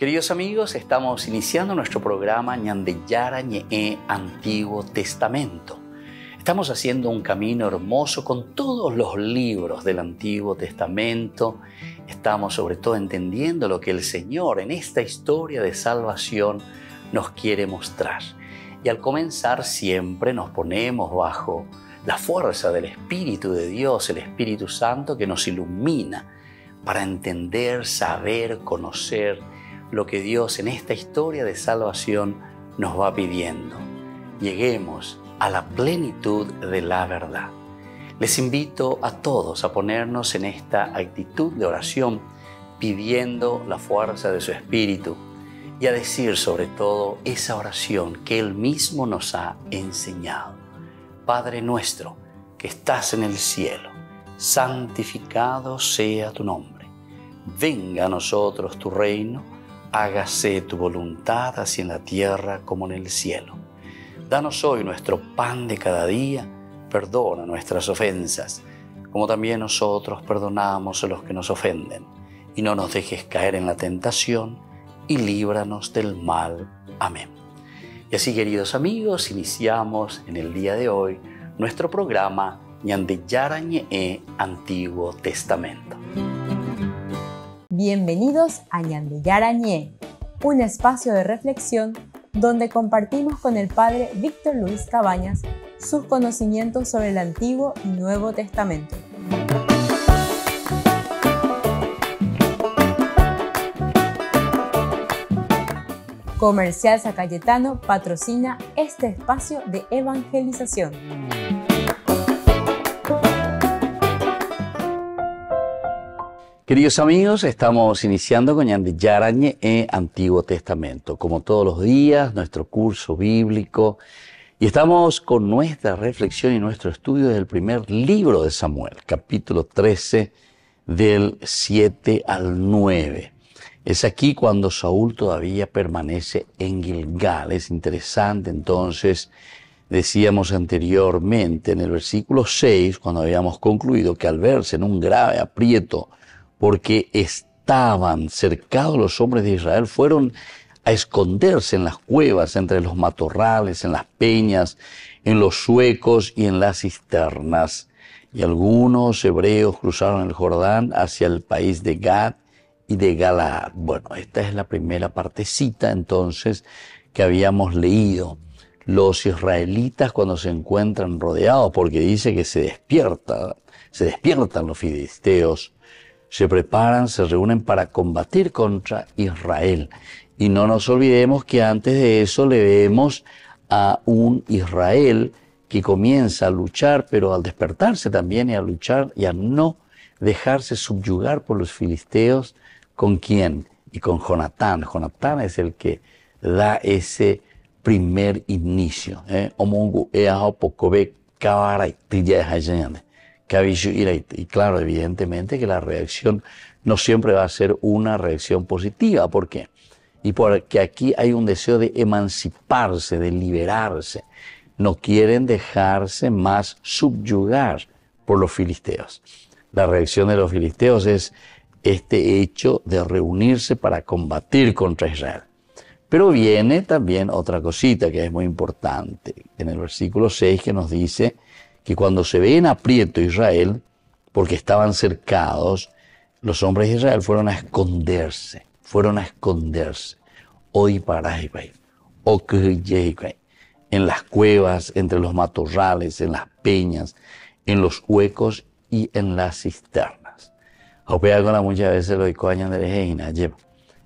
Queridos amigos, estamos iniciando nuestro programa Ñandeyara Ñe'e Antiguo Testamento. Estamos haciendo un camino hermoso con todos los libros del Antiguo Testamento. Estamos sobre todo entendiendo lo que el Señor en esta historia de salvación nos quiere mostrar. Y al comenzar siempre nos ponemos bajo la fuerza del Espíritu de Dios, el Espíritu Santo que nos ilumina para entender, saber, conocer lo que Dios en esta historia de salvación nos va pidiendo. Lleguemos a la plenitud de la verdad. Les invito a todos a ponernos en esta actitud de oración, pidiendo la fuerza de su Espíritu y a decir sobre todo esa oración que Él mismo nos ha enseñado. Padre nuestro que estás en el cielo, santificado sea tu nombre. Venga a nosotros tu reino. Hágase tu voluntad así en la tierra como en el cielo. Danos hoy nuestro pan de cada día. Perdona nuestras ofensas, como también nosotros perdonamos a los que nos ofenden. Y no nos dejes caer en la tentación, y líbranos del mal. Amén. Y así, queridos amigos, iniciamos en el día de hoy nuestro programa Ñandeyara Ñe'e Antiguo Testamento. Bienvenidos a Ñandeyara Ñe'e, un espacio de reflexión donde compartimos con el Padre Víctor Luis Cabañas sus conocimientos sobre el Antiguo y Nuevo Testamento. Comercial San Cayetano patrocina este espacio de evangelización. Queridos amigos, estamos iniciando con Ñandeyara Ñe'e Antiguo Testamento. Como todos los días, nuestro curso bíblico. Y estamos con nuestra reflexión y nuestro estudio del primer libro de Samuel, capítulo 13, del 7 al 9. Es aquí cuando Saúl todavía permanece en Gilgal. Es interesante, entonces, decíamos anteriormente en el versículo 6, cuando habíamos concluido que al verse en un grave aprieto, porque estaban cercados los hombres de Israel, fueron a esconderse en las cuevas, entre los matorrales, en las peñas, en los huecos y en las cisternas. Y algunos hebreos cruzaron el Jordán hacia el país de Gad y de Galaad. Bueno, esta es la primera partecita entonces que habíamos leído. Los israelitas cuando se encuentran rodeados, porque dice que se despiertan los filisteos, se preparan, se reúnen para combatir contra Israel. Y no nos olvidemos que antes de eso le vemos a un Israel que comienza a luchar, pero al despertarse también y a luchar y a no dejarse subyugar por los filisteos. ¿Con quién? Y con Jonatán. Jonatán es el que da ese primer inicio. Y claro, evidentemente que la reacción no siempre va a ser una reacción positiva. ¿Por qué? Y porque aquí hay un deseo de emanciparse, de liberarse. No quieren dejarse más subyugar por los filisteos. La reacción de los filisteos es este hecho de reunirse para combatir contra Israel. Pero viene también otra cosita que es muy importante. En el versículo 6 que nos dice que cuando se ve en aprieto Israel, porque estaban cercados, los hombres de Israel fueron a esconderse. En las cuevas, entre los matorrales, en las peñas, en los huecos y en las cisternas. Muchas veces lo es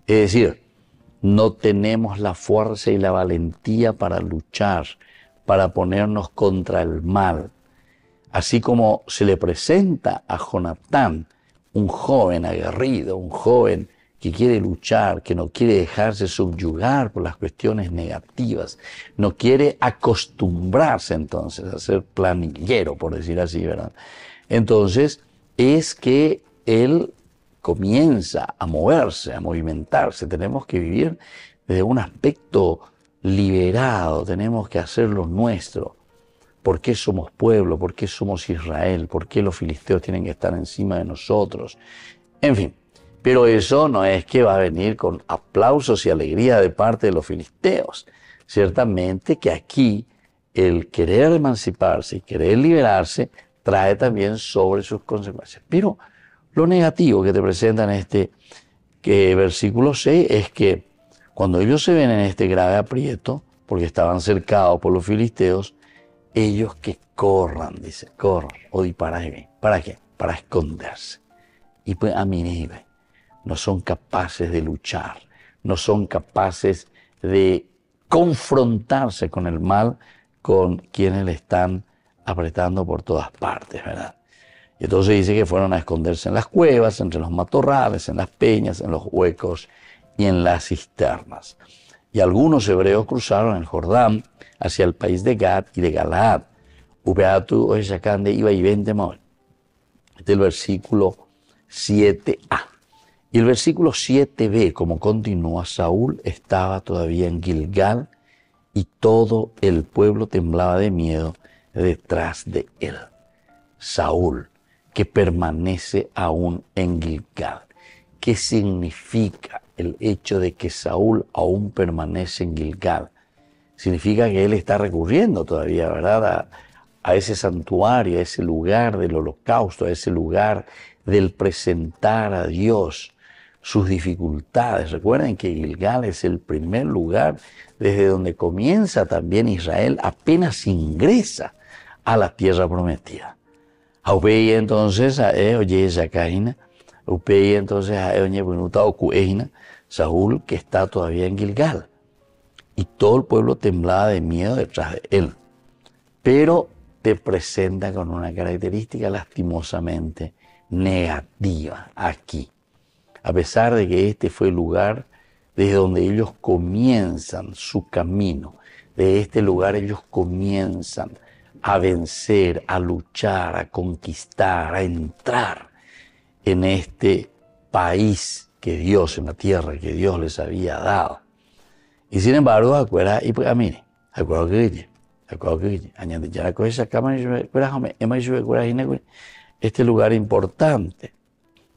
decir, no tenemos la fuerza y la valentía para luchar, para ponernos contra el mal. Así como se le presenta a Jonatán, un joven aguerrido, un joven que quiere luchar, que no quiere dejarse subyugar por las cuestiones negativas, no quiere acostumbrarse entonces a ser planillero, por decir así, ¿verdad? Entonces es que él comienza a moverse, a movimentarse. Tenemos que vivir desde un aspecto liberado, tenemos que hacer lo nuestro. ¿Por qué somos pueblo? ¿Por qué somos Israel? ¿Por qué los filisteos tienen que estar encima de nosotros? En fin, Pero eso no es que va a venir con aplausos y alegría de parte de los filisteos. Ciertamente que aquí el querer emanciparse y querer liberarse trae también sobre sus consecuencias. Pero lo negativo que te presentan este versículo 6 es que cuando ellos se ven en este grave aprieto, porque estaban cercados por los filisteos, ellos que corran, dice, corran, o disparan. ¿Para qué? Para esconderse. Y pues a Nínive no son capaces de luchar, no son capaces de confrontarse con el mal con quienes le están apretando por todas partes, ¿verdad? Y entonces dice que fueron a esconderse en las cuevas, entre los matorrales, en las peñas, en los huecos y en las cisternas. Y algunos hebreos cruzaron el Jordán hacia el país de Gad y de Galaad. Ubeatu o Shacán de Iba y Ventemol. Este es el versículo 7a. Y el versículo 7b, como continúa, Saúl estaba todavía en Gilgal y todo el pueblo temblaba de miedo detrás de él. Saúl, que permanece aún en Gilgal. ¿Qué significa el hecho de que Saúl aún permanece en Gilgal? Significa que él está recurriendo todavía, ¿verdad?, a ese santuario, a ese lugar del holocausto, a ese lugar del presentar a Dios sus dificultades. Recuerden que Gilgal es el primer lugar desde donde comienza también Israel, apenas ingresa a la tierra prometida. Aupei entonces a oye Zacaína, Aupei entonces a oye Benuta Ocueina, Saúl, que está todavía en Gilgal. Y todo el pueblo temblaba de miedo detrás de él. Pero te presenta con una característica lastimosamente negativa aquí. A pesar de que este fue el lugar desde donde ellos comienzan su camino, de este lugar ellos comienzan a vencer, a luchar, a conquistar, a entrar en este país que Dios, en la tierra que Dios les había dado. Y sin embargo, acuerda, y pues, mire, acuerda que este lugar importante.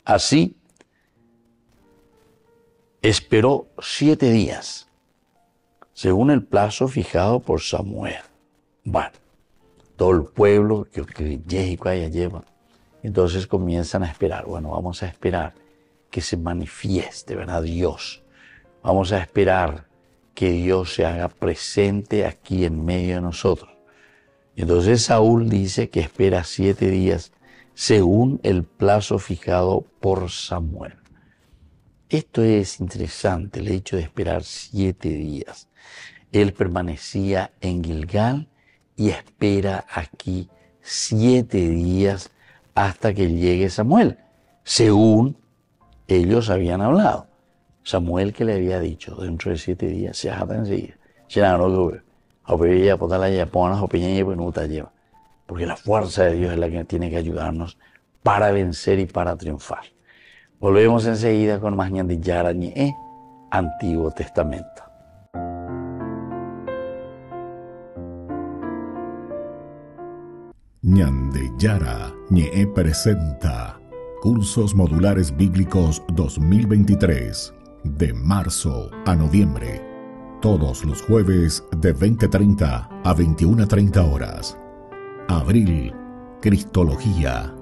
Así, esperó 7 días, según el plazo fijado por Samuel. Bueno, todo el pueblo que lleva, entonces comienzan a esperar. Bueno, vamos a esperar que se manifieste, ¿verdad?, Dios. Vamos a esperar que Dios se haga presente aquí en medio de nosotros. Y entonces Saúl dice que espera 7 días según el plazo fijado por Samuel. Esto es interesante, el hecho de esperar 7 días. Él permanecía en Gilgal y espera aquí 7 días hasta que llegue Samuel, según ellos habían hablado. Samuel que le había dicho, dentro de 7 días, se jata enseguida. Porque la fuerza de Dios es la que tiene que ayudarnos para vencer y para triunfar. Volvemos enseguida con más Ñandillara Ñe'e, Antiguo Testamento. Ñandillara Ñe'e presenta Cursos Modulares Bíblicos 2023, de marzo a noviembre. Todos los jueves de 20:30 a 21:30 horas. Abril, Cristología.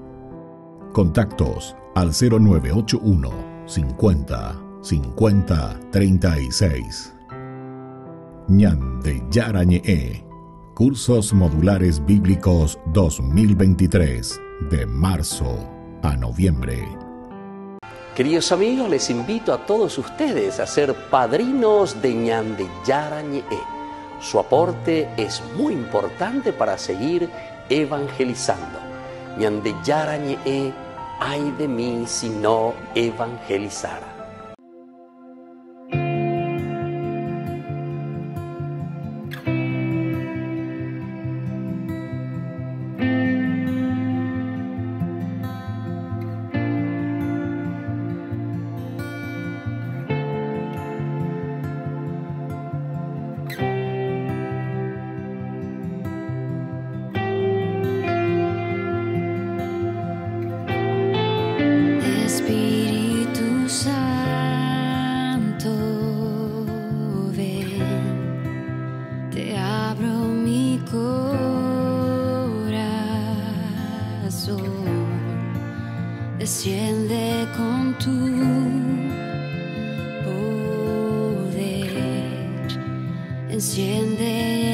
Contactos al 0981 50 50 36. Ñandillara Ñe'e, Cursos Modulares Bíblicos 2023, de marzo a noviembre. Queridos amigos, les invito a todos ustedes a ser padrinos de Ñandillara Ñe'e. Su aporte es muy importante para seguir evangelizando. Ñandillara Ñe'e, ay de mí si no evangelizara. Espíritu Enciende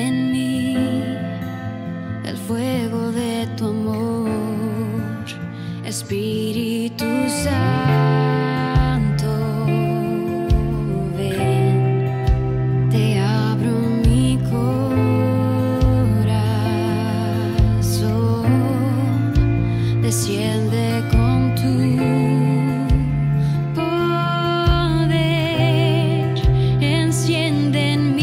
en mí el fuego de tu amor, Espíritu Santo, ven, te abro mi corazón, desciende con tu poder, enciende en mí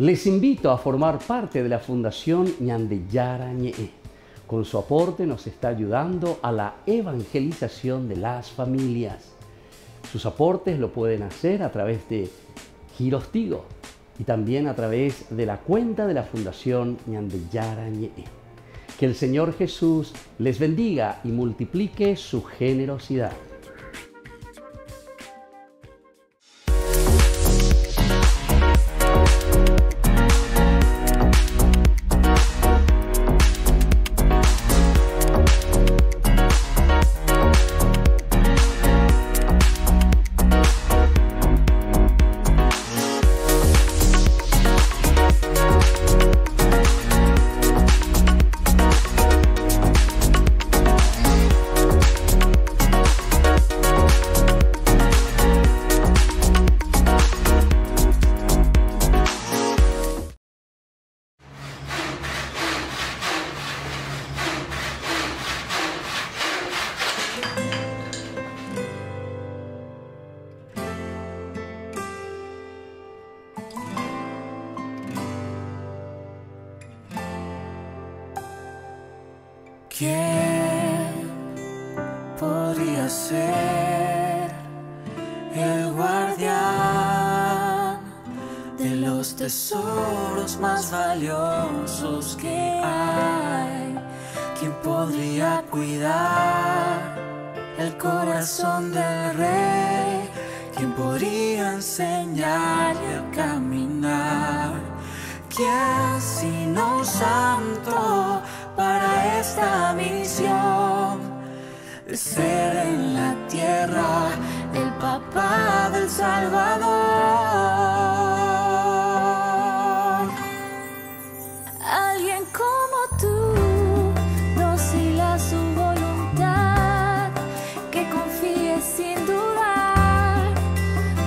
Les invito a formar parte de la Fundación Ñandeyara Ñe'e. Con su aporte nos está ayudando a la evangelización de las familias. Sus aportes lo pueden hacer a través de Giros Tigo y también a través de la cuenta de la Fundación Ñandeyara Ñe'e. Que el Señor Jesús les bendiga y multiplique su generosidad. ¿Quién podría ser el guardián de los tesoros más valiosos que hay? ¿Quién podría cuidar el corazón del rey? ¿Quién podría enseñarle a caminar? ¿Quién sino un santo para esta misión de ser en la tierra el papá del Salvador? Alguien como tú, dócil a su voluntad, que confíe sin dudar,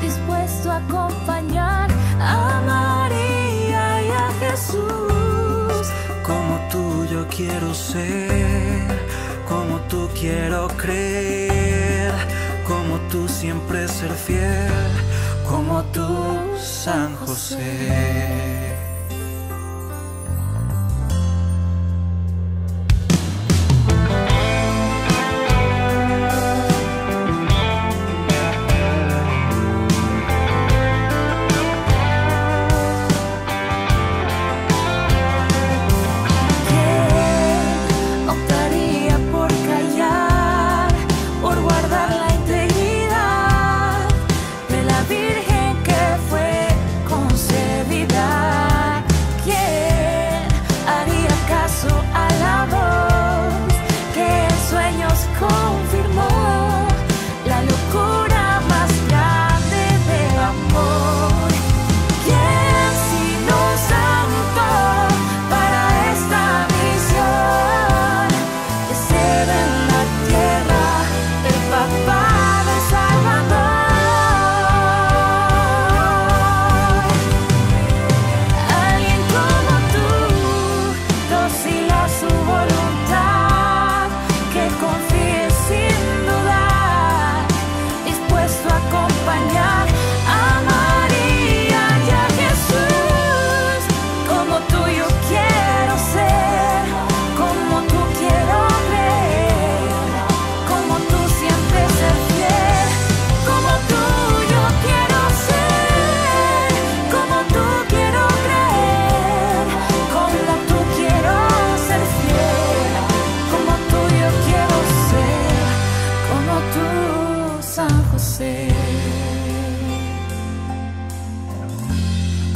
dispuesto a acompañar a María y a Jesús. Como tú yo quiero ser, como tú quiero creer, como tú siempre ser fiel, como tú, San José.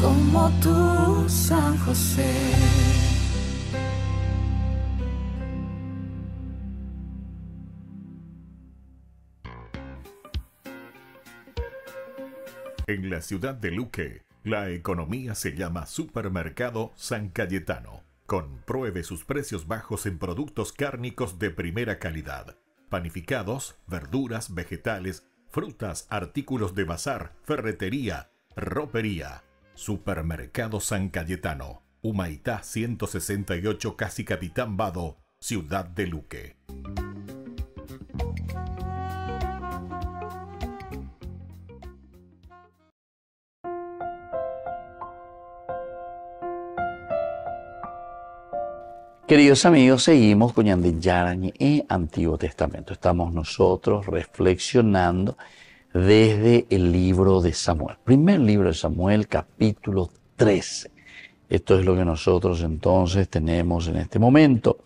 Como tú, San José. En la ciudad de Luque, la economía se llama Supermercado San Cayetano. Compruebe sus precios bajos en productos cárnicos de primera calidad. Panificados, verduras, vegetales, frutas, artículos de bazar, ferretería, ropería. Supermercado San Cayetano, Humaitá 168, Casi Capitán Vado, ciudad de Luque. Queridos amigos, seguimos con Ñandillarañe y Antiguo Testamento. Estamos nosotros reflexionando desde el libro de Samuel. Primer libro de Samuel, capítulo 13. Esto es lo que nosotros entonces tenemos en este momento.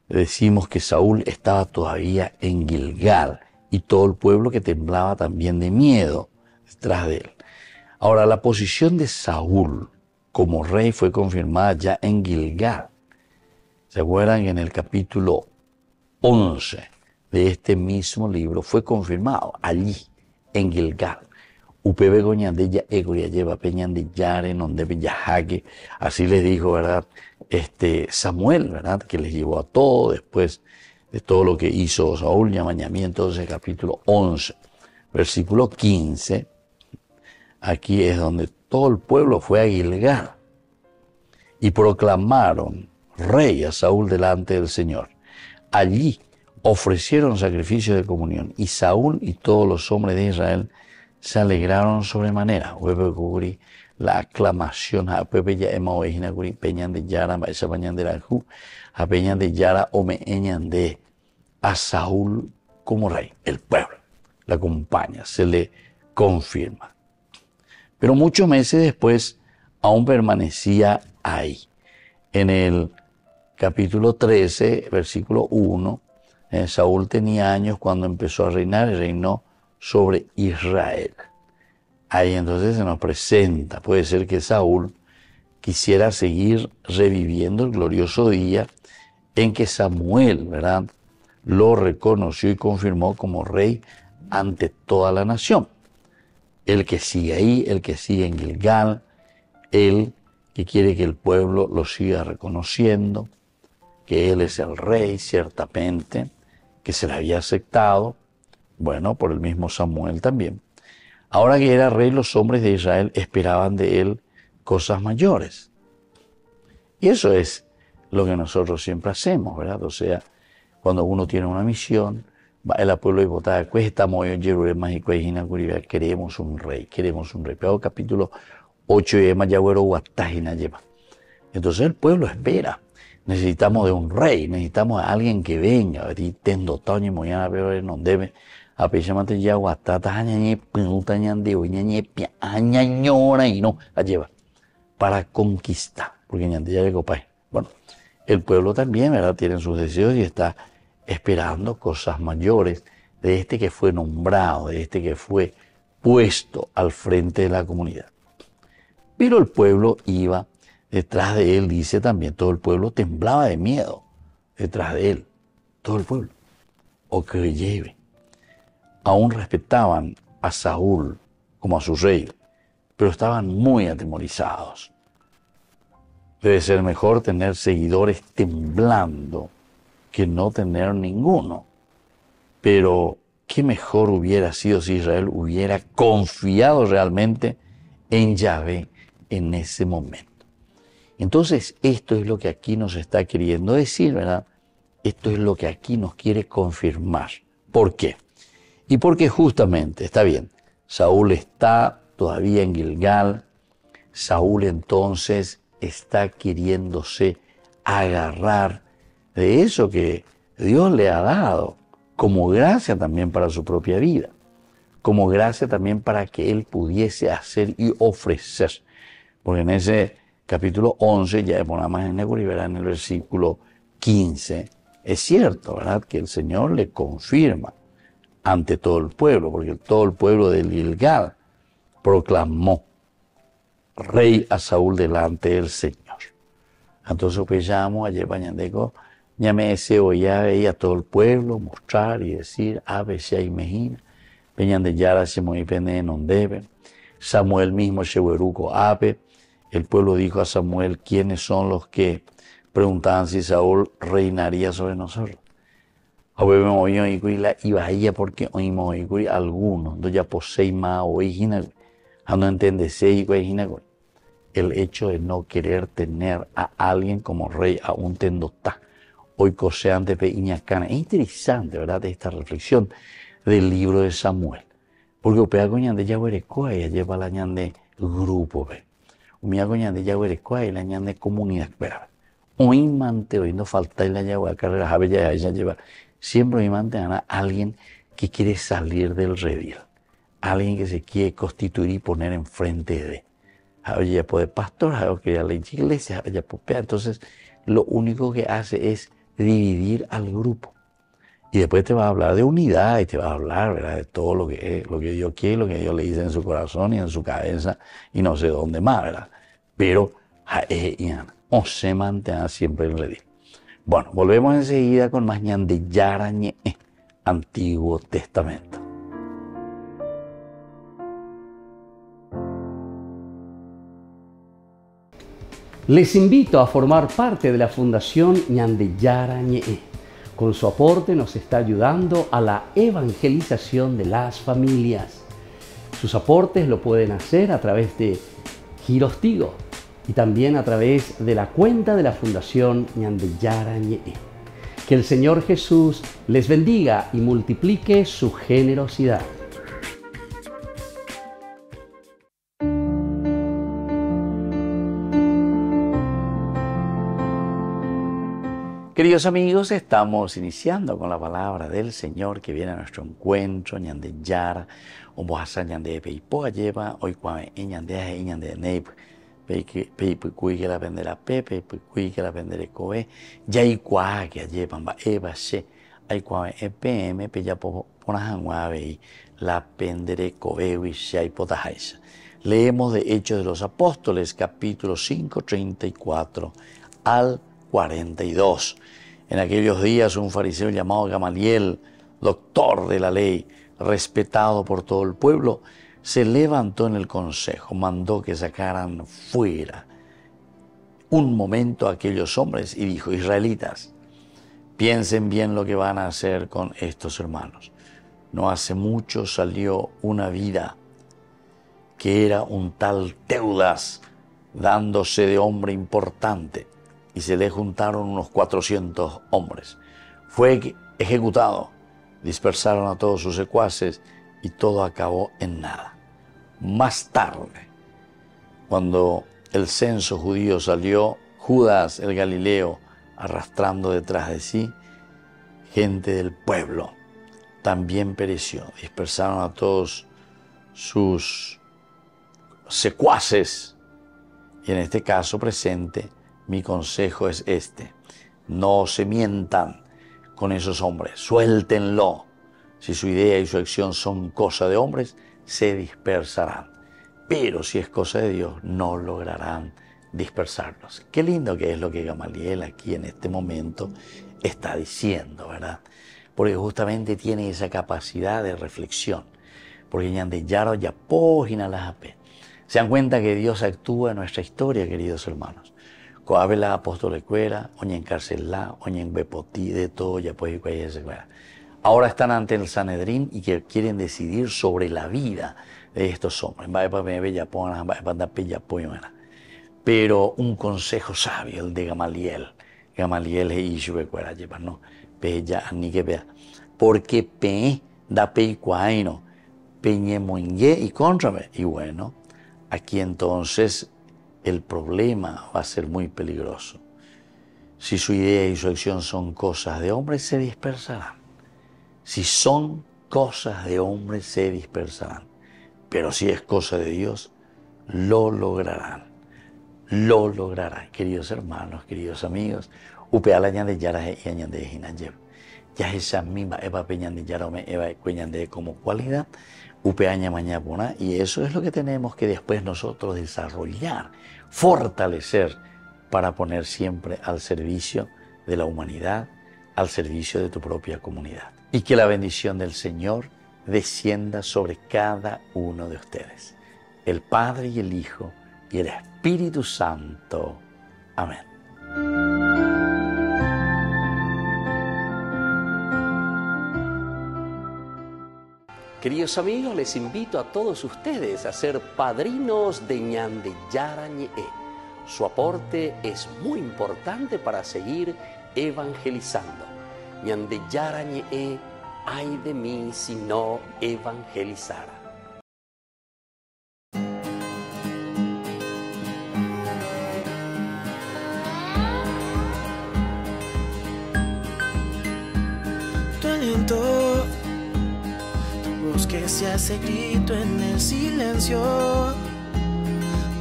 Decimos que Saúl estaba todavía en Gilgal y todo el pueblo que temblaba también de miedo detrás de él. Ahora, la posición de Saúl como rey fue confirmada ya en Gilgal. ¿Se acuerdan que en el capítulo 11 de este mismo libro fue confirmado allí, en Gilgal? Upebe goñandella egoria lleva peñandillare donde bellajaque, así les dijo, ¿verdad? Samuel, ¿verdad? Que les llevó a todo después de todo lo que hizo Saúl, Ñamañamí. Entonces, capítulo 11, versículo 15, aquí es donde todo el pueblo fue a Gilgal y proclamaron rey a Saúl delante del Señor. Allí ofrecieron sacrificio de comunión y Saúl y todos los hombres de Israel se alegraron sobremanera. la aclamación a Pepe ya ema oejina kuri peñan de Yara esa bañan de la Ju a peñan de Yara o me eñan de a Saúl como rey. El pueblo le acompaña, se le confirma. Pero muchos meses después aún permanecía ahí. En el capítulo 13, versículo 1, Saúl tenía años cuando empezó a reinar y reinó sobre Israel. Ahí entonces se nos presenta, puede ser que Saúl quisiera seguir reviviendo el glorioso día en que Samuel, ¿verdad?, lo reconoció y confirmó como rey ante toda la nación. El que sigue ahí, el que sigue en Gilgal, el que quiere que el pueblo lo siga reconociendo, que él es el rey, ciertamente, que se le había aceptado, bueno, por el mismo Samuel también. Ahora que era rey, los hombres de Israel esperaban de él cosas mayores. Y eso es lo que nosotros siempre hacemos, ¿verdad? O sea, cuando uno tiene una misión, va el pueblo y vota, queremos un rey, queremos un rey. Pero capítulo 8, entonces el pueblo espera. Necesitamos de un rey, necesitamos de alguien que venga, para conquistar, porque bueno, el pueblo también, ¿verdad?, tiene sus deseos y está esperando cosas mayores de este que fue nombrado, de este que fue puesto al frente de la comunidad. Pero el pueblo iba detrás de él, dice también, todo el pueblo temblaba de miedo detrás de él, todo el pueblo. O que lleve. Aún respetaban a Saúl como a su rey, pero estaban muy atemorizados. Debe ser mejor tener seguidores temblando que no tener ninguno. Pero qué mejor hubiera sido si Israel hubiera confiado realmente en Yahvé en ese momento. Entonces, esto es lo que aquí nos está queriendo decir, ¿verdad? Esto es lo que aquí nos quiere confirmar. ¿Por qué? Y porque justamente, está bien, Saúl está todavía en Gilgal, Saúl entonces está queriéndose agarrar de eso que Dios le ha dado, como gracia también para su propia vida, como gracia también para que él pudiese hacer y ofrecer. Porque en ese capítulo 11, ya ponemos en el versículo 15, es cierto, ¿verdad?, que el Señor le confirma ante todo el pueblo, porque todo el pueblo de Gilgal proclamó rey a Saúl delante del Señor. Entonces pues llamo a Yepañandeco, llame ese oya y a todo el pueblo, mostrar y decir, ave sea y mejina, peñan de Yara se muy pene non debe, Samuel mismo Sheweruco ave, el pueblo dijo a Samuel, ¿quiénes son los que preguntaban si Saúl reinaría sobre nosotros? Y vaya porque oímos algunos, no ya posee más oígina, no entendese el hecho de no querer tener a alguien como rey, a un tendotá, hoy coseante pe iñacana. Es interesante, ¿verdad?, esta reflexión del libro de Samuel, porque opea coñan de Yahuerecoa y lleva la ñan de grupo, ve. Umía coñan de Yahuerecoa y la ñan de comunidad, espera. Hoy mante, hoy no falta la Yahuerecoa, carrera, jabe ya ella lleva. Siempre me mantienen a alguien que quiere salir del redil, alguien que se quiere constituir y poner enfrente de. Oye, ya puede pastor, que ya la iglesia, ya popea. Entonces, lo único que hace es dividir al grupo. Y después te va a hablar de unidad y te va a hablar, ¿verdad?, de todo lo que es, lo que Dios quiere, lo que Dios le dice en su corazón y en su cabeza y no sé dónde más, ¿verdad? Pero, o se mantiene siempre en redil. Bueno, volvemos enseguida con más ñan de Yara ñe, Antiguo Testamento. Les invito a formar parte de la Fundación Ñan de Yara ñe. Con su aporte nos está ayudando a la evangelización de las familias. Sus aportes lo pueden hacer a través de Giros Tigo y también a través de la cuenta de la Fundación Ñan de Yara ñe. Que el Señor Jesús les bendiga y multiplique su generosidad. Queridos amigos, estamos iniciando con la palabra del Señor que viene a nuestro encuentro. Ñande Yara, Omohasa Ñande Peipoa lleva, hoy cuame Ñande Ñande Neip, Peipui que la vendera Pepe, Peipui que la vendere Coe, Yaikua que llevan ba Eva She, hay cuame EPM, Pella Ponajanguave, la pendere Coe, Wishai Potajaisa. Leemos de Hechos de los Apóstoles, capítulo 5, 34 al 42. En aquellos días un fariseo llamado Gamaliel, doctor de la ley, respetado por todo el pueblo, se levantó en el consejo, mandó que sacaran fuera un momento a aquellos hombres y dijo: israelitas, piensen bien lo que van a hacer con estos hermanos. No hace mucho salió una vida que era un tal Teudas, dándose de hombre importante, y se le juntaron unos 400 hombres. Fue ejecutado, dispersaron a todos sus secuaces y todo acabó en nada. Más tarde, cuando el censo judío salió, Judas el Galileo, arrastrando detrás de sí gente del pueblo, también pereció. Dispersaron a todos sus secuaces. Y en este caso presente, mi consejo es este: no se mientan con esos hombres, suéltenlo. Si su idea y su acción son cosa de hombres, se dispersarán. Pero si es cosa de Dios, no lograrán dispersarlos. Qué lindo que es lo que Gamaliel aquí en este momento está diciendo, ¿verdad? Porque justamente tiene esa capacidad de reflexión. Porque Ñande Yaro ya pógina las AP. Se dan cuenta que Dios actúa en nuestra historia, queridos hermanos. Coabela apóstol cuera, oña encarcelá, oña en bepotí, de todo, ya puede ir. Ahora están ante el Sanedrín y que quieren decidir sobre la vida de estos hombres. Pero un consejo sabio, el de Gamaliel. Gamaliel es Ishue cuera, ¿no? Porque pe da pe cuaino, peñemoñe y contrame. Y bueno, aquí entonces el problema va a ser muy peligroso. Si su idea y su acción son cosas de hombres, se dispersarán. Si son cosas de hombres, se dispersarán. Pero si es cosa de Dios, lo lograrán. Lo lograrán. Queridos hermanos, queridos amigos, upeala ñande yara y añande jinayev. Ya esa misma eva peñande yarome eva cueñande como cualidad. Upeaña mañana, y eso es lo que tenemos que después nosotros desarrollar, fortalecer para poner siempre al servicio de la humanidad, al servicio de tu propia comunidad. Y que la bendición del Señor descienda sobre cada uno de ustedes, el Padre y el Hijo y el Espíritu Santo. Amén. Queridos amigos, les invito a todos ustedes a ser padrinos de Ñande Yara Ñe'e. Su aporte es muy importante para seguir evangelizando. Ñande Yara Ñe'e, ay de mí si no evangelizara. Tu aliento, que se hace grito en el silencio,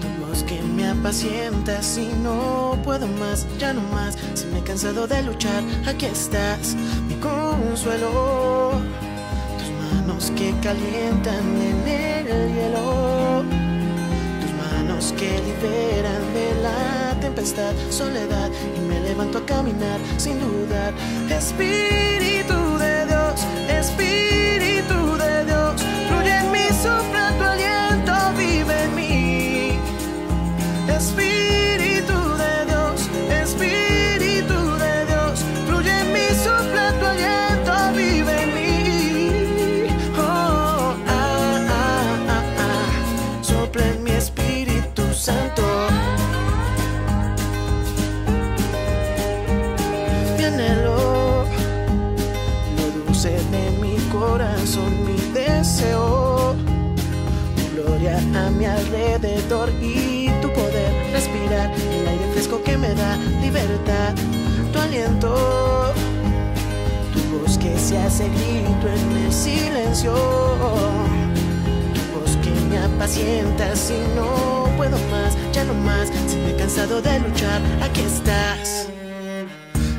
tu voz que me apacienta si no puedo más, ya no más, si me he cansado de luchar, aquí estás, mi consuelo, tus manos que calientan en el hielo, tus manos que liberan de la tempestad, soledad, y me levanto a caminar sin dudar. Espíritu de Dios, Espíritu de Dios, fluye en mí, sopla tu aliento, vive en mí. Espíritu de Dios, Espíritu de Dios, fluye en mí, sopla tu aliento, vive en mí. Oh, sopla en mi Espíritu Santo. Mi anhelo, lo dulce de mi corazón, mi deseo, tu gloria a mi alrededor y tu poder respirar, el aire fresco que me da libertad. tu aliento, tu voz que se hace grito en el silencio, tu voz que me apacienta si no puedo más, ya no más, si me he cansado de luchar, aquí estás.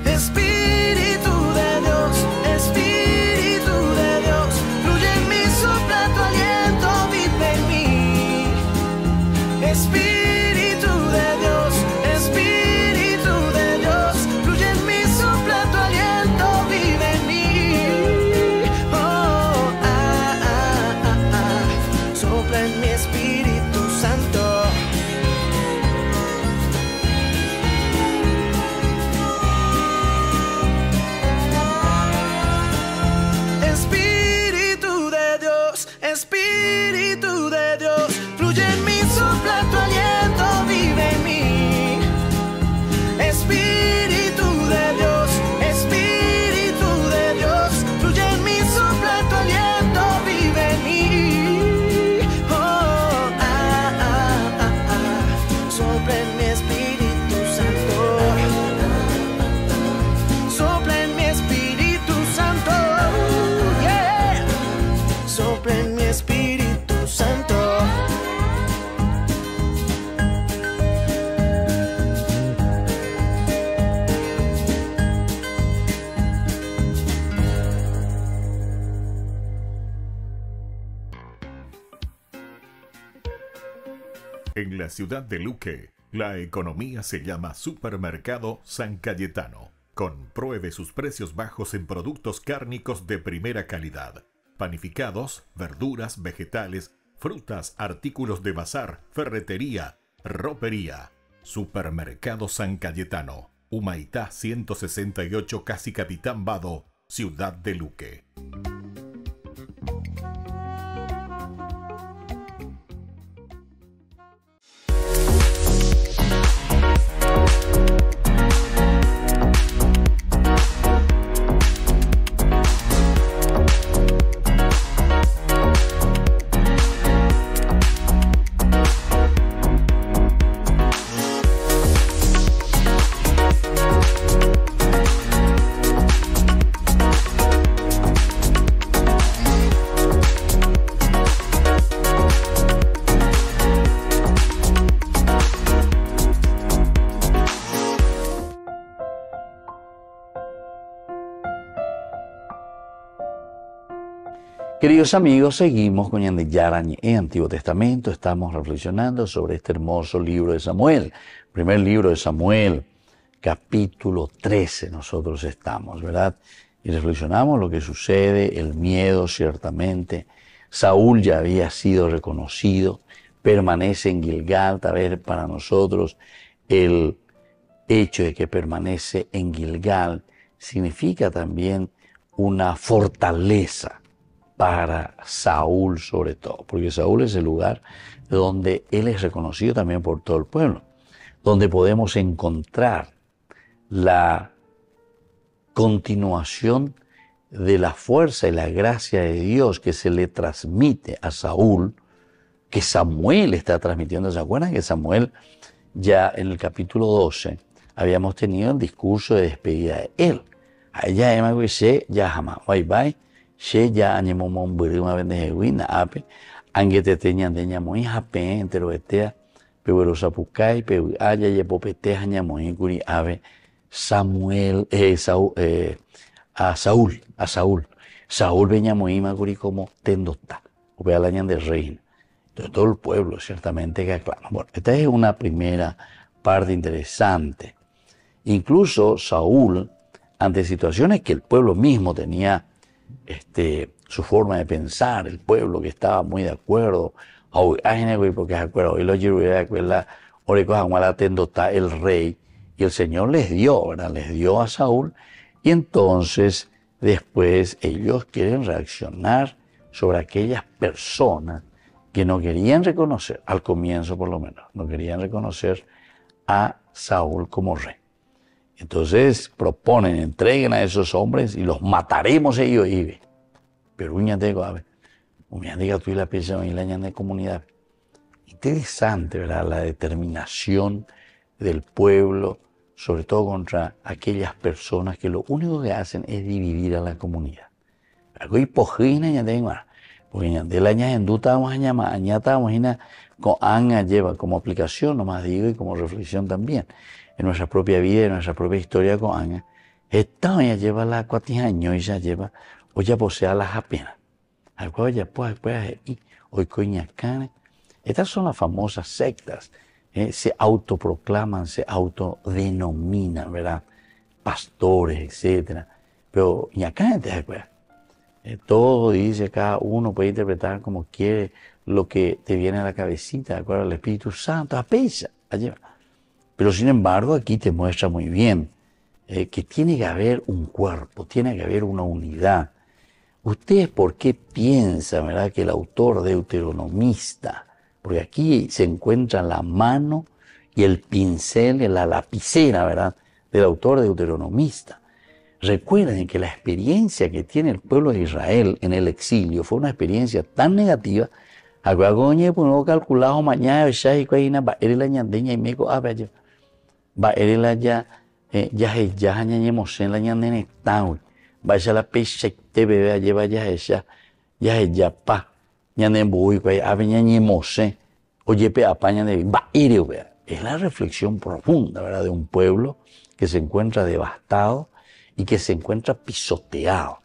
Espíritu de Dios, Espíritu de Dios, fluye en mí, sopla tu aliento, vive en mí. Espíritu de Dios, Espíritu de Dios, fluye en mí, sopla tu aliento, vive en mí. Oh, sopla en mi Espíritu Santo. Espíritu de Dios, Espíritu de Dios, fluye en mí, sopla tu aliento, vive en mí. Espíritu de Dios, Espíritu de Dios, fluye en mí, sopla tu aliento, vive en mí. Oh, sopla en mi Espíritu Santo. Sopla en mi Espíritu Santo. Yeah. Sopla en mi Espíritu Santo. En la ciudad de Luque, la economía se llama Supermercado San Cayetano. Compruebe sus precios bajos en productos cárnicos de primera calidad. Panificados, verduras, vegetales, frutas, artículos de bazar, ferretería, ropería. Supermercado San Cayetano, Humaitá 168, Casi Capitán Vado, ciudad de Luque. Queridos amigos, seguimos con Ñandeyara Ñe'e, Antiguo Testamento. Estamos reflexionando sobre este hermoso libro de Samuel. Primer libro de Samuel, capítulo 13, nosotros estamos, ¿verdad? Y reflexionamos lo que sucede, el miedo ciertamente. Saúl ya había sido reconocido, permanece en Gilgal. Tal vez para nosotros el hecho de que permanece en Gilgal significa también una fortaleza para Saúl sobre todo, porque Saúl es el lugar donde él es reconocido también por todo el pueblo, donde podemos encontrar la continuación de la fuerza y la gracia de Dios que se le transmite a Saúl, que Samuel está transmitiendo. ¿Se acuerdan que Samuel ya en el capítulo 12 habíamos tenido el discurso de despedida de él? A ella ya jamás, bye bye. She ya añemomon burima bendejeguina ape angete teñan de ñamoy jape entero etea pewerosa pucay pe aya yepopete añamoy guri ave Samuel a Saúl veñamoy maguri como tendota o vea la ñan de reina. Entonces todo el pueblo ciertamente que aclama. Bueno, esta es una primera parte interesante. Incluso Saúl, ante situaciones que el pueblo mismo tenía su forma de pensar, el pueblo que estaba muy de acuerdo, porque de acuerdo, hoy el rey, y el Señor les dio, ¿verdad? Les dio a Saúl, y entonces después ellos quieren reaccionar sobre aquellas personas que no querían reconocer, al comienzo por lo menos, no querían reconocer a Saúl como rey. Entonces proponen, entreguen a esos hombres y los mataremos ellos. Pero tú y la pieza y la comunidad. Interesante, ¿verdad? La determinación del pueblo sobre todo contra aquellas personas que lo único que hacen es dividir a la comunidad. Algo hipócrita ya tengo, porque ya de la año en duda vamos a llamar, añatamos con anga lleva como aplicación, nomás digo, y como reflexión también, en nuestra propia vida, en nuestra propia historia con anga. Esta ya lleva la cuatijaño y ya lleva, o ya posea las apenas. Algo ya pues, hoy coñacane. Estas son las famosas sectas. Se autoproclaman, se autodenominan, ¿verdad? Pastores, etc. Pero ñacane te acuerdas. Todo dice, cada uno puede interpretar como quiere lo que te viene a la cabecita, de acuerdo al Espíritu Santo, apesa. Pero sin embargo, aquí te muestra muy bien que tiene que haber un cuerpo, tiene que haber una unidad. ¿Ustedes por qué piensan, verdad, que el autor deuteronomista, porque aquí se encuentra la mano y el pincel, la lapicera, verdad, del autor deuteronomista? Recuerden que la experiencia que tiene el pueblo de Israel en el exilio fue una experiencia tan negativa, aguagoñe, pues no calculado mañana, y cuayina, va a la ñandeña y meco, va a la ya ñañemos en la ñandene tan, va a la pecha te bebe, lleva ya pa, ñanden voy, a ñañemos, oye, pe apañan de va a es la reflexión profunda, ¿verdad?, de un pueblo que se encuentra devastado y que se encuentra pisoteado.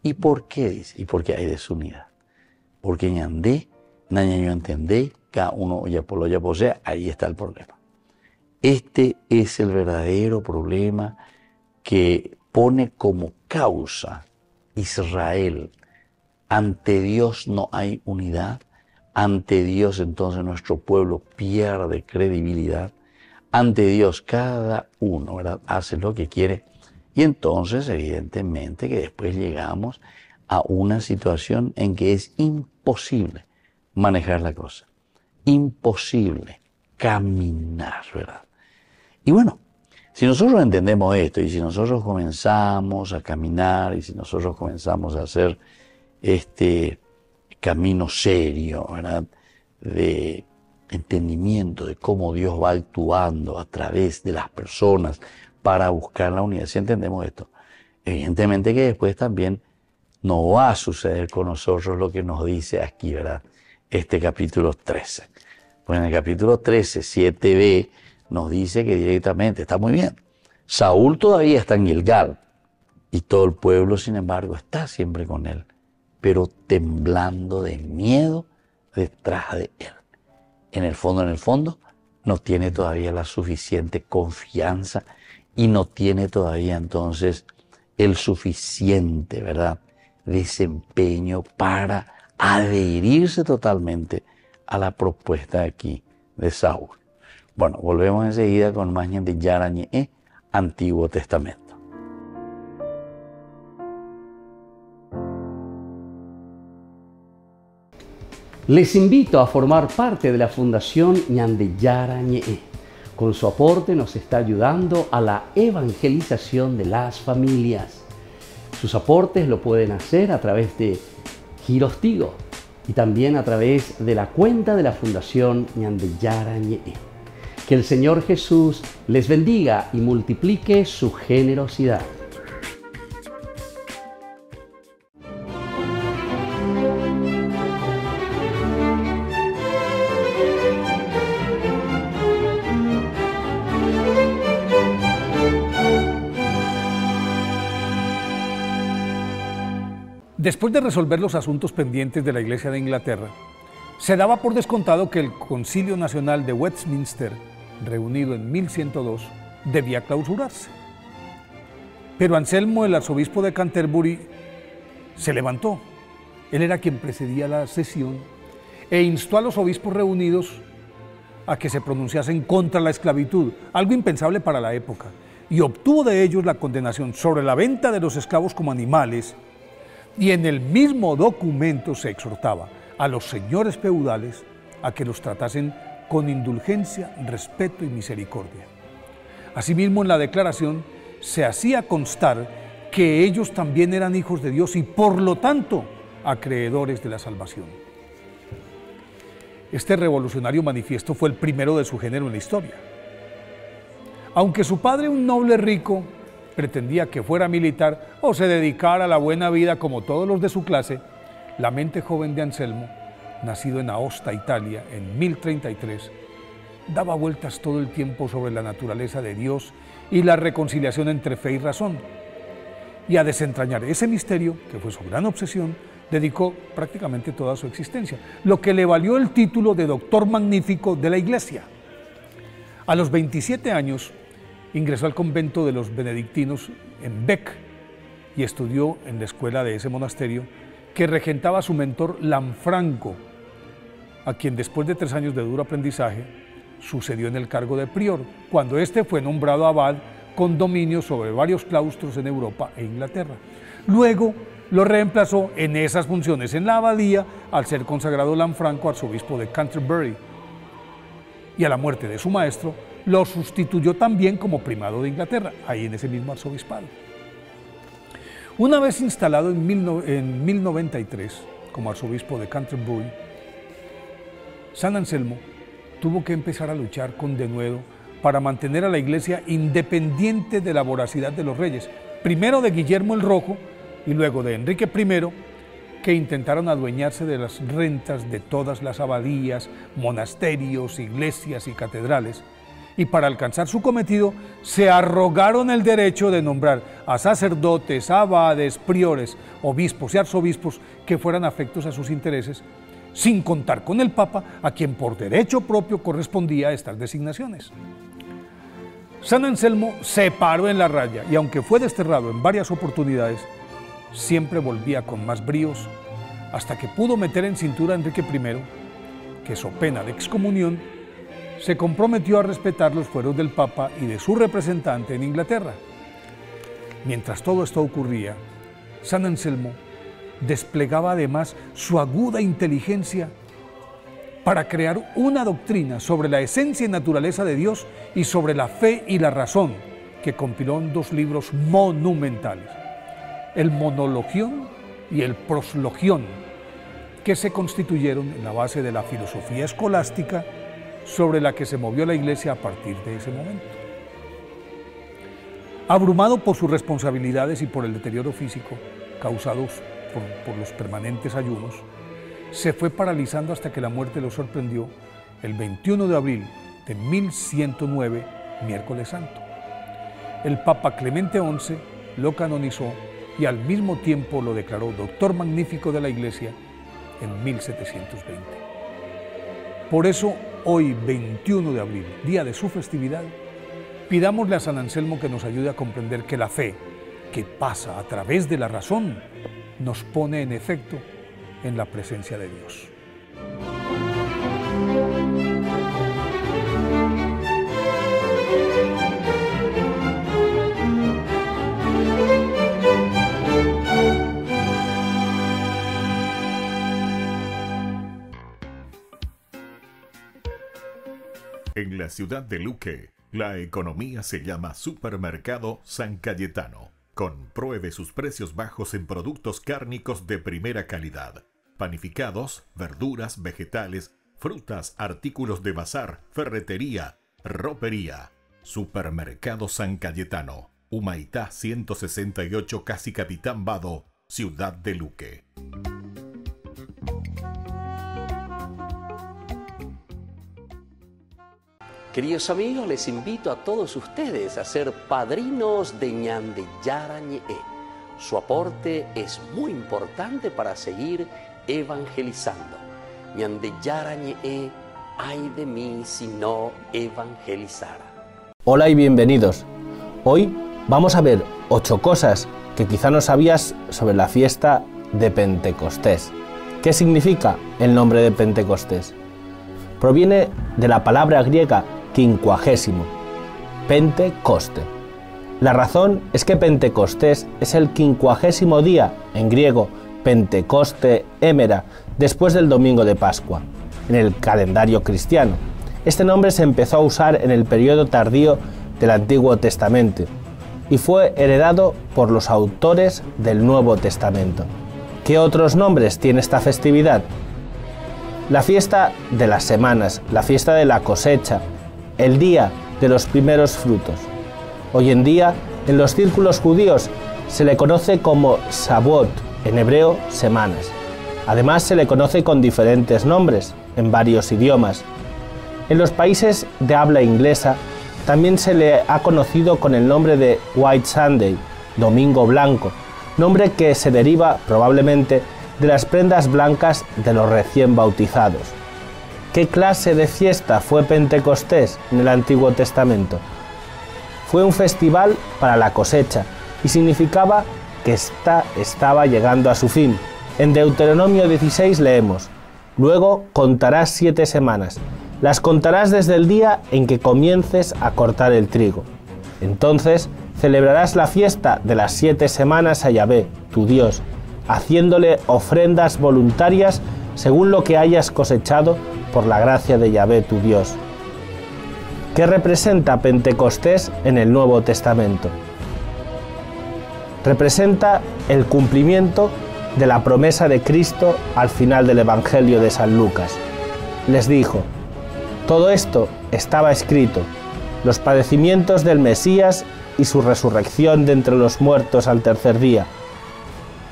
¿Y por qué dice? Y porque hay desunidad. Porque ñandé, nañaño entendé, cada uno ya por lo ya posee, ahí está el problema. Este es el verdadero problema que pone como causa Israel. Ante Dios no hay unidad. Ante Dios entonces nuestro pueblo pierde credibilidad. Ante Dios cada uno, ¿verdad?, hace lo que quiere. Y entonces evidentemente que después llegamos a una situación en que es imposible manejar la cosa. Imposible caminar, ¿verdad? Y bueno, si nosotros entendemos esto y si nosotros comenzamos a caminar y si nosotros comenzamos a hacer este camino serio, ¿verdad?, de entendimiento de cómo Dios va actuando a través de las personas para buscar la unidad, si entendemos esto, evidentemente que después también no va a suceder con nosotros lo que nos dice aquí, ¿verdad?, este capítulo 13. Pues en el capítulo 13, 7b, nos dice que directamente, está muy bien, Saúl todavía está en Gilgal y todo el pueblo, sin embargo, está siempre con él, pero temblando de miedo detrás de él. En el fondo, no tiene todavía la suficiente confianza y no tiene todavía entonces el suficiente, ¿verdad?, desempeño para adherirse totalmente a la propuesta aquí de Saúl. Bueno, volvemos enseguida con más de Yara Ñe'e, Antiguo Testamento. Les invito a formar parte de la Fundación Ñandeyara Ñe'e. Con su aporte nos está ayudando a la evangelización de las familias. Sus aportes lo pueden hacer a través de Giros Tigo y también a través de la cuenta de la Fundación Ñandeyara Ñe'e. Que el Señor Jesús les bendiga y multiplique su generosidad. Después de resolver los asuntos pendientes de la Iglesia de Inglaterra, se daba por descontado que el Concilio Nacional de Westminster, reunido en 1102, debía clausurarse. Pero Anselmo, el arzobispo de Canterbury, se levantó. Él era quien presidía la sesión e instó a los obispos reunidos a que se pronunciasen contra la esclavitud, algo impensable para la época, y obtuvo de ellos la condenación sobre la venta de los esclavos como animales. Y en el mismo documento se exhortaba a los señores feudales a que los tratasen con indulgencia, respeto y misericordia. Asimismo, en la declaración se hacía constar que ellos también eran hijos de Dios y por lo tanto acreedores de la salvación. Este revolucionario manifiesto fue el primero de su género en la historia. Aunque su padre, un noble rico, pretendía que fuera militar o se dedicara a la buena vida como todos los de su clase, la mente joven de Anselmo, nacido en Aosta, Italia, en 1033, daba vueltas todo el tiempo sobre la naturaleza de Dios y la reconciliación entre fe y razón. Y a desentrañar ese misterio, que fue su gran obsesión, dedicó prácticamente toda su existencia, lo que le valió el título de doctor magnífico de la Iglesia. A los 27 años ingresó al convento de los benedictinos en Bec y estudió en la escuela de ese monasterio que regentaba su mentor Lanfranco, a quien después de 3 años de duro aprendizaje sucedió en el cargo de prior, cuando éste fue nombrado abad con dominio sobre varios claustros en Europa e Inglaterra. Luego lo reemplazó en esas funciones en la abadía al ser consagrado Lanfranco arzobispo de Canterbury, y a la muerte de su maestro lo sustituyó también como primado de Inglaterra, ahí en ese mismo arzobispado. Una vez instalado en 1093 como arzobispo de Canterbury, San Anselmo tuvo que empezar a luchar con denuedo para mantener a la Iglesia independiente de la voracidad de los reyes, primero de Guillermo el Rojo y luego de Enrique I, que intentaron adueñarse de las rentas de todas las abadías, monasterios, iglesias y catedrales, y para alcanzar su cometido se arrogaron el derecho de nombrar a sacerdotes, abades, priores, obispos y arzobispos que fueran afectos a sus intereses, sin contar con el Papa, a quien por derecho propio correspondía estas designaciones. San Anselmo se paró en la raya y aunque fue desterrado en varias oportunidades, siempre volvía con más bríos, hasta que pudo meter en cintura a Enrique I, que so pena de excomunión, se comprometió a respetar los fueros del Papa y de su representante en Inglaterra. Mientras todo esto ocurría, San Anselmo desplegaba además su aguda inteligencia para crear una doctrina sobre la esencia y naturaleza de Dios y sobre la fe y la razón, que compiló en 2 libros monumentales, el Monologión y el Proslogión, que se constituyeron en la base de la filosofía escolástica sobre la que se movió la Iglesia a partir de ese momento. Abrumado por sus responsabilidades y por el deterioro físico causados por los permanentes ayunos, se fue paralizando hasta que la muerte lo sorprendió el 21 de abril de 1109, miércoles santo. El Papa Clemente XI lo canonizó y al mismo tiempo lo declaró doctor magnífico de la Iglesia en 1720. Por eso, hoy, 21 de abril, día de su festividad, pidámosle a San Anselmo que nos ayude a comprender que la fe, que pasa a través de la razón, nos pone en efecto en la presencia de Dios. En la ciudad de Luque, la economía se llama Supermercado San Cayetano. Compruebe sus precios bajos en productos cárnicos de primera calidad. Panificados, verduras, vegetales, frutas, artículos de bazar, ferretería, ropería. Supermercado San Cayetano, Humaitá 168, casi Capitán Vado, ciudad de Luque. Queridos amigos, les invito a todos ustedes a ser padrinos de Ñandeyara Ñe'e. Su aporte es muy importante para seguir evangelizando. Ñandeyara Ñe'e, ay de mí si no evangelizara. Hola y bienvenidos. Hoy vamos a ver 8 cosas que quizá no sabías sobre la fiesta de Pentecostés. ¿Qué significa el nombre de Pentecostés? Proviene de la palabra griega quincuagésimo, Pentecoste. La razón es que Pentecostés es el 50º día, en griego Pentecoste Émera, después del domingo de Pascua, en el calendario cristiano. Este nombre se empezó a usar en el periodo tardío del Antiguo Testamento y fue heredado por los autores del Nuevo Testamento. ¿Qué otros nombres tiene esta festividad? La fiesta de las semanas, la fiesta de la cosecha, el día de los primeros frutos. Hoy en día, en los círculos judíos, se le conoce como Shavuot, en hebreo, semanas. Además, se le conoce con diferentes nombres, en varios idiomas. En los países de habla inglesa, también se le ha conocido con el nombre de White Sunday, Domingo Blanco, nombre que se deriva probablemente de las prendas blancas de los recién bautizados. ¿Qué clase de fiesta fue Pentecostés en el Antiguo Testamento? Fue un festival para la cosecha y significaba que estaba llegando a su fin. En Deuteronomio 16 leemos: «Luego contarás 7 semanas, las contarás desde el día en que comiences a cortar el trigo. Entonces celebrarás la fiesta de las 7 semanas a Yahvé, tu Dios, haciéndole ofrendas voluntarias según lo que hayas cosechado por la gracia de Yahvé, tu Dios». ¿Qué representa Pentecostés en el Nuevo Testamento? Representa el cumplimiento de la promesa de Cristo al final del Evangelio de San Lucas. Les dijo: «Todo esto estaba escrito, los padecimientos del Mesías y su resurrección de entre los muertos al tercer día.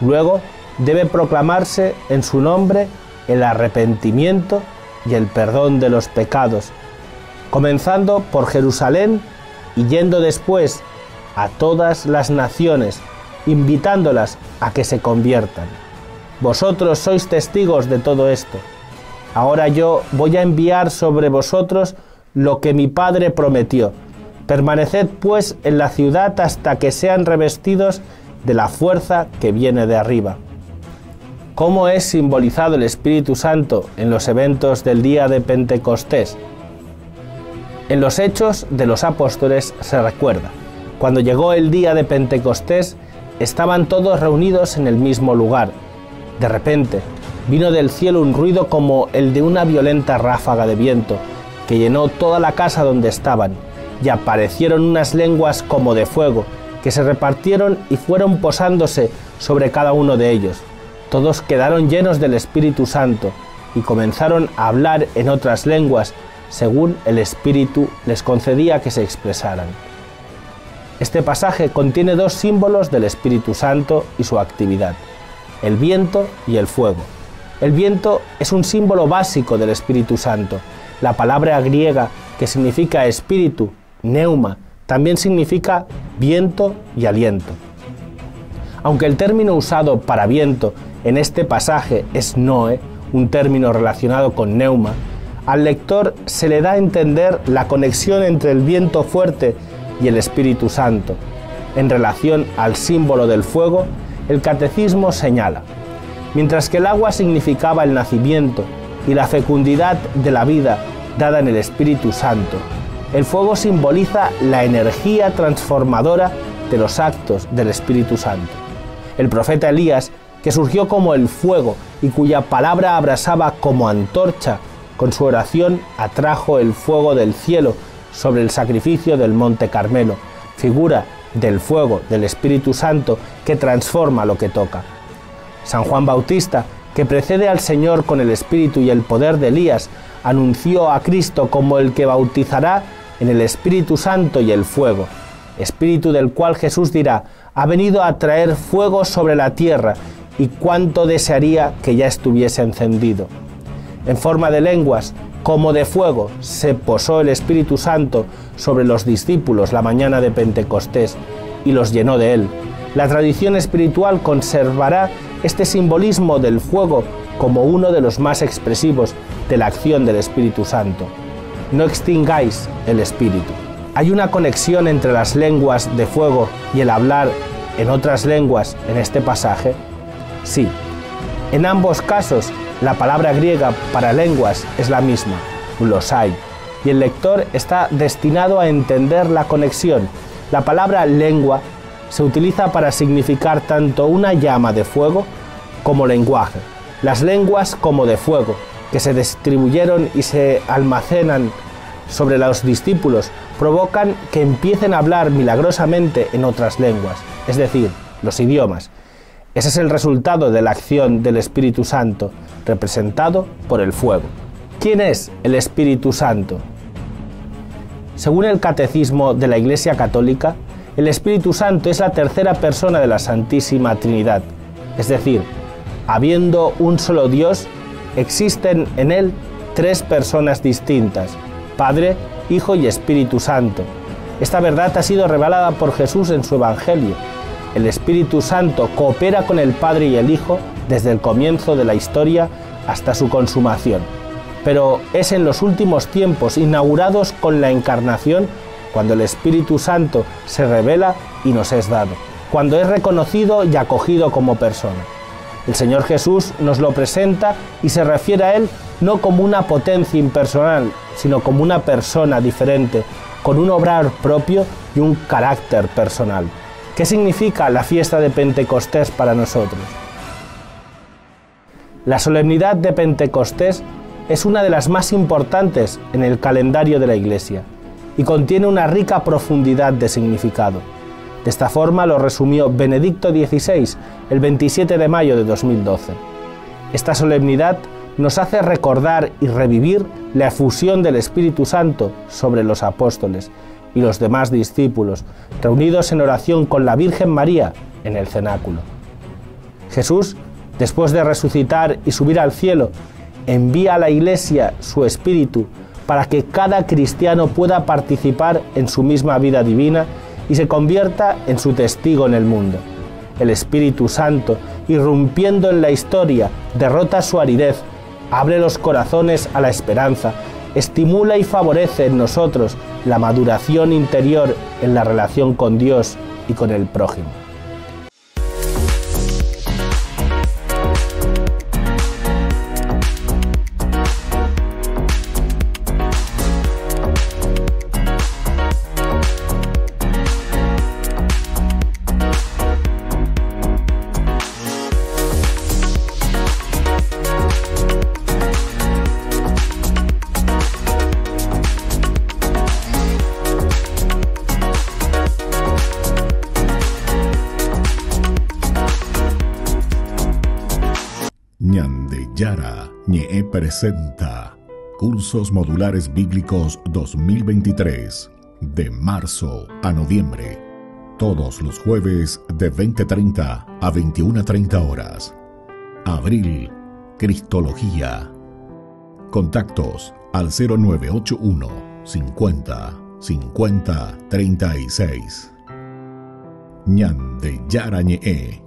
Luego debe proclamarse en su nombre el arrepentimiento y el perdón de los pecados, comenzando por Jerusalén y yendo después a todas las naciones, invitándolas a que se conviertan. Vosotros sois testigos de todo esto. Ahora yo voy a enviar sobre vosotros lo que mi Padre prometió. Permaneced pues en la ciudad hasta que sean revestidos de la fuerza que viene de arriba». ¿Cómo es simbolizado el Espíritu Santo en los eventos del día de Pentecostés? En los Hechos de los Apóstoles se recuerda: cuando llegó el día de Pentecostés, estaban todos reunidos en el mismo lugar. De repente, vino del cielo un ruido como el de una violenta ráfaga de viento, que llenó toda la casa donde estaban, y aparecieron unas lenguas como de fuego, que se repartieron y fueron posándose sobre cada uno de ellos. Todos quedaron llenos del Espíritu Santo, y comenzaron a hablar en otras lenguas, según el Espíritu les concedía que se expresaran. Este pasaje contiene 2 símbolos del Espíritu Santo y su actividad: el viento y el fuego. El viento es un símbolo básico del Espíritu Santo. La palabra griega que significa espíritu, neuma, también significa viento y aliento. Aunque el término usado para viento en este pasaje es noe, un término relacionado con neuma, al lector se le da a entender la conexión entre el viento fuerte y el Espíritu Santo. En relación al símbolo del fuego, el Catecismo señala: mientras que el agua significaba el nacimiento y la fecundidad de la vida dada en el Espíritu Santo, el fuego simboliza la energía transformadora de los actos del Espíritu Santo. El profeta Elías, que surgió como el fuego y cuya palabra abrasaba como antorcha, con su oración atrajo el fuego del cielo sobre el sacrificio del Monte Carmelo, figura del fuego del Espíritu Santo que transforma lo que toca. San Juan Bautista, que precede al Señor con el espíritu y el poder de Elías, anunció a Cristo como el que bautizará en el Espíritu Santo y el fuego, espíritu del cual Jesús dirá: «Ha venido a traer fuego sobre la tierra, y cuánto desearía que ya estuviese encendido». En forma de lenguas, como de fuego, se posó el Espíritu Santo sobre los discípulos la mañana de Pentecostés y los llenó de él. La tradición espiritual conservará este simbolismo del fuego como uno de los más expresivos de la acción del Espíritu Santo. No extingáis el Espíritu. ¿Hay una conexión entre las lenguas de fuego y el hablar en otras lenguas en este pasaje? Sí. En ambos casos, la palabra griega para lenguas es la misma, glosai, y el lector está destinado a entender la conexión. La palabra lengua se utiliza para significar tanto una llama de fuego como lenguaje. Las lenguas como de fuego, que se distribuyeron y se almacenan sobre los discípulos, provocan que empiecen a hablar milagrosamente en otras lenguas, es decir, los idiomas. Ese es el resultado de la acción del Espíritu Santo, representado por el fuego. ¿Quién es el Espíritu Santo? Según el Catecismo de la Iglesia Católica, el Espíritu Santo es la tercera persona de la Santísima Trinidad, es decir, habiendo un solo Dios, existen en Él tres personas distintas, Padre, Hijo y Espíritu Santo. Esta verdad ha sido revelada por Jesús en su Evangelio. El Espíritu Santo coopera con el Padre y el Hijo desde el comienzo de la historia hasta su consumación. Pero es en los últimos tiempos, inaugurados con la Encarnación, cuando el Espíritu Santo se revela y nos es dado, cuando es reconocido y acogido como persona. El Señor Jesús nos lo presenta y se refiere a Él no como una potencia impersonal, sino como una persona diferente, con un obrar propio y un carácter personal. ¿Qué significa la fiesta de Pentecostés para nosotros? La solemnidad de Pentecostés es una de las más importantes en el calendario de la Iglesia y contiene una rica profundidad de significado. De esta forma lo resumió Benedicto XVI el 27 de mayo de 2012. Esta solemnidad nos hace recordar y revivir la efusión del Espíritu Santo sobre los apóstoles y los demás discípulos, reunidos en oración con la Virgen María en el cenáculo. Jesús, después de resucitar y subir al cielo, envía a la Iglesia su Espíritu para que cada cristiano pueda participar en su misma vida divina y se convierta en su testigo en el mundo. El Espíritu Santo, irrumpiendo en la historia, derrota su aridez, abre los corazones a la esperanza, estimula y favorece en nosotros la maduración interior en la relación con Dios y con el prójimo. Ñandeyara Ñe'e presenta Cursos Modulares Bíblicos 2023, de marzo a noviembre, todos los jueves de 20:30 a 21:30 horas. Abril, Cristología. Contactos al 0981 50 50 36. Ñandeyara Ñe'e.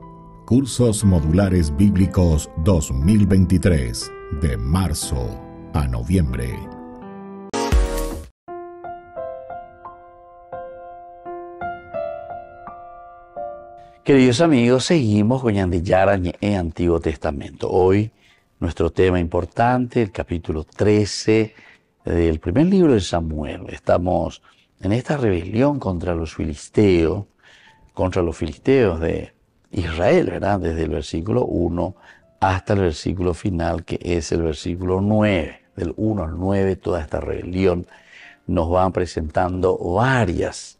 Cursos Modulares Bíblicos 2023, de marzo a noviembre. Queridos amigos, seguimos con Ñandeyara Ñe'e Antiguo Testamento. Hoy nuestro tema importante, el capítulo 13 del primer libro de Samuel. Estamos en esta rebelión contra los filisteos de Israel, ¿verdad? Desde el versículo 1 hasta el versículo final, que es el versículo 9. Del 1 al 9, toda esta rebelión nos va presentando varias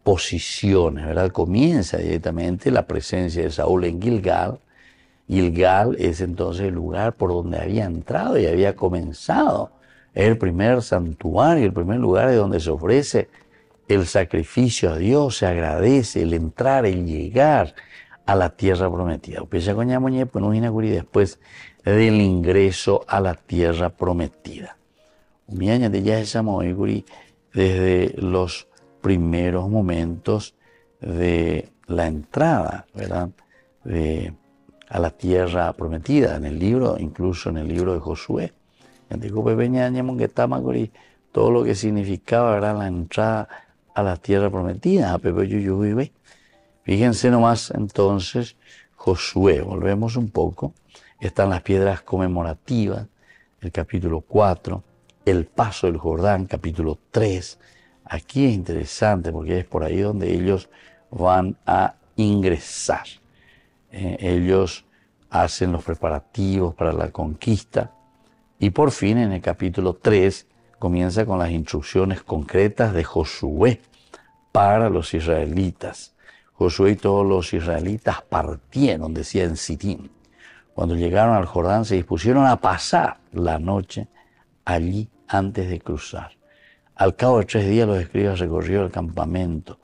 posiciones, ¿verdad? Comienza directamente la presencia de Saúl en Gilgal. Gilgal es entonces el lugar por donde había entrado y había comenzado el primer santuario, el primer lugar de donde se ofrece el sacrificio a Dios, se agradece el entrar, el llegar a la tierra prometida. Después del ingreso a la tierra prometida. Desde los primeros momentos de la entrada, ¿verdad? A la tierra prometida, en el libro, incluso en el libro de Josué. Todo lo que significaba, ¿verdad?, la entrada a la tierra prometida. Fíjense nomás entonces Josué, volvemos un poco, están las piedras conmemorativas, el capítulo 4, el paso del Jordán, capítulo 3. Aquí es interesante porque es por ahí donde ellos van a ingresar. Ellos hacen los preparativos para la conquista y por fin en el capítulo 3 comienza con las instrucciones concretas de Josué para los israelitas. Josué y todos los israelitas partieron, decía en Sitín. Cuando llegaron al Jordán se dispusieron a pasar la noche allí antes de cruzar. Al cabo de 3 días los escribas recorrieron el campamento,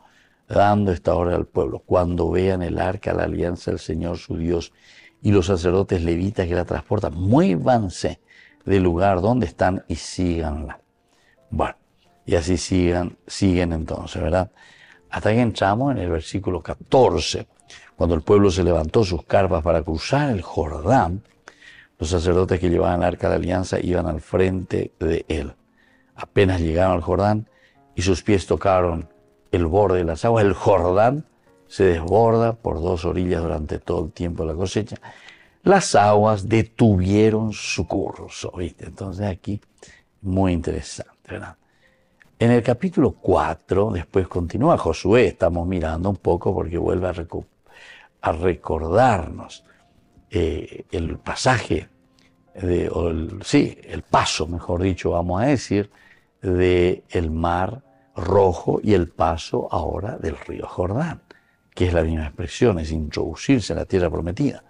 dando esta orden al pueblo: cuando vean el arca, la alianza del Señor su Dios, y los sacerdotes levitas que la transportan, muévanse del lugar donde están y síganla. Bueno, y así siguen entonces, ¿verdad? Hasta que entramos en el versículo 14. Cuando el pueblo se levantó sus carpas para cruzar el Jordán, los sacerdotes que llevaban el arca de la alianza iban al frente de él. Apenas llegaron al Jordán y sus pies tocaron el borde de las aguas, el Jordán se desborda por 2 orillas durante todo el tiempo de la cosecha. Las aguas detuvieron su curso, ¿viste? Entonces aquí, muy interesante, ¿verdad? En el capítulo 4, después continúa Josué, estamos mirando un poco porque vuelve a recordarnos el pasaje, el paso, mejor dicho, vamos a decir, del Mar Rojo y el paso ahora del río Jordán, que es la misma expresión, es introducirse en la tierra prometida.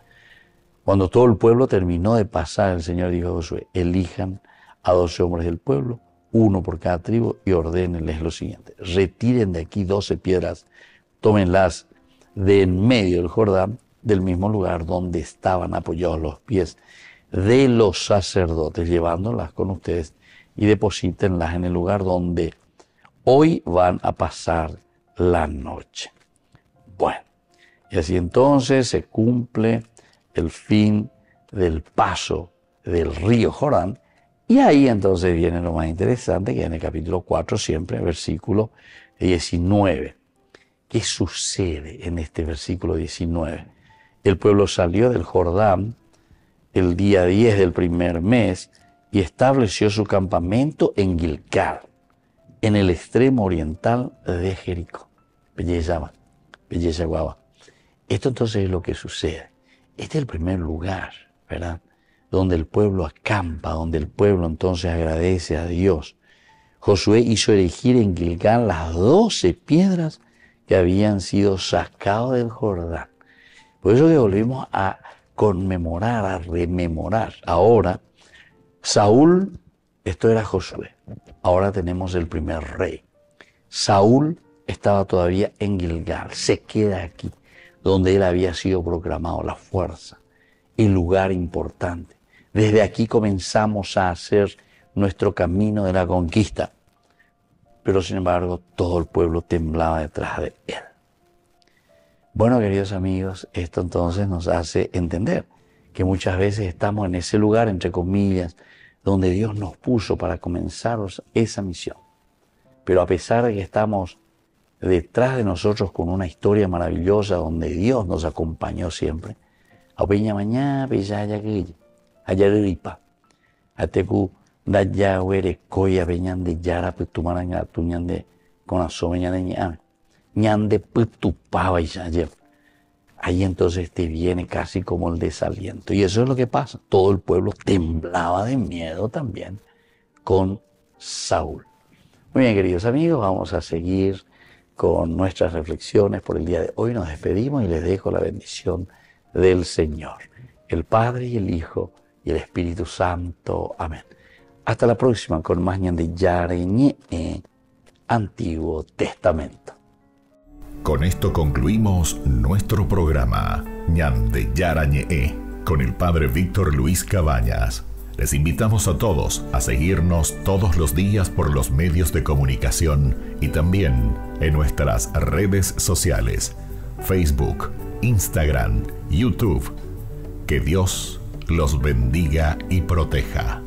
Cuando todo el pueblo terminó de pasar, el Señor dijo a Josué: elijan a 12 hombres del pueblo, 1 por cada tribu, y ordénenles lo siguiente: retiren de aquí 12 piedras, tómenlas de en medio del Jordán, del mismo lugar donde estaban apoyados los pies de los sacerdotes, llevándolas con ustedes, y deposítenlas en el lugar donde hoy van a pasar la noche. Bueno, y así entonces se cumple el fin del paso del río Jordán, y ahí entonces viene lo más interesante, que en el capítulo 4 siempre, versículo 19. ¿Qué sucede en este versículo 19? El pueblo salió del Jordán el día 10 del primer mes y estableció su campamento en Gilgal, en el extremo oriental de Jericó. Belleza guava. Esto entonces es lo que sucede. Este es el primer lugar, ¿verdad?, donde el pueblo acampa, donde el pueblo entonces agradece a Dios. Josué hizo erigir en Gilgal las 12 piedras que habían sido sacadas del Jordán. Por eso que volvimos a conmemorar, a rememorar. Ahora, Saúl, esto era Josué, ahora tenemos el primer rey. Saúl estaba todavía en Gilgal, se queda aquí, donde él había sido proclamado la fuerza, el lugar importante. Desde aquí comenzamos a hacer nuestro camino de la conquista. Pero sin embargo, todo el pueblo temblaba detrás de él. Bueno, queridos amigos, esto entonces nos hace entender que muchas veces estamos en ese lugar, entre comillas, donde Dios nos puso para comenzar esa misión. Pero a pesar de que estamos detrás de nosotros con una historia maravillosa donde Dios nos acompañó siempre, a peña mañana, Ayaripa, ateku da yawere koya beñande yara putumara ngatu ñande con asome ñande putupaba y ayer. Ahí entonces te viene casi como el desaliento. Y eso es lo que pasa. Todo el pueblo temblaba de miedo también con Saúl. Muy bien, queridos amigos, vamos a seguir con nuestras reflexiones por el día de hoy. Nos despedimos y les dejo la bendición del Señor, el Padre y el Hijo y el Espíritu Santo. Amén. Hasta la próxima con más Ñande Yara Ñe'e, Antiguo Testamento. Con esto concluimos nuestro programa Ñande Yara Ñe'e con el Padre Víctor Luis Cabañas. Les invitamos a todos a seguirnos todos los días por los medios de comunicación y también en nuestras redes sociales, Facebook, Instagram, YouTube. Que Dios los bendiga y proteja.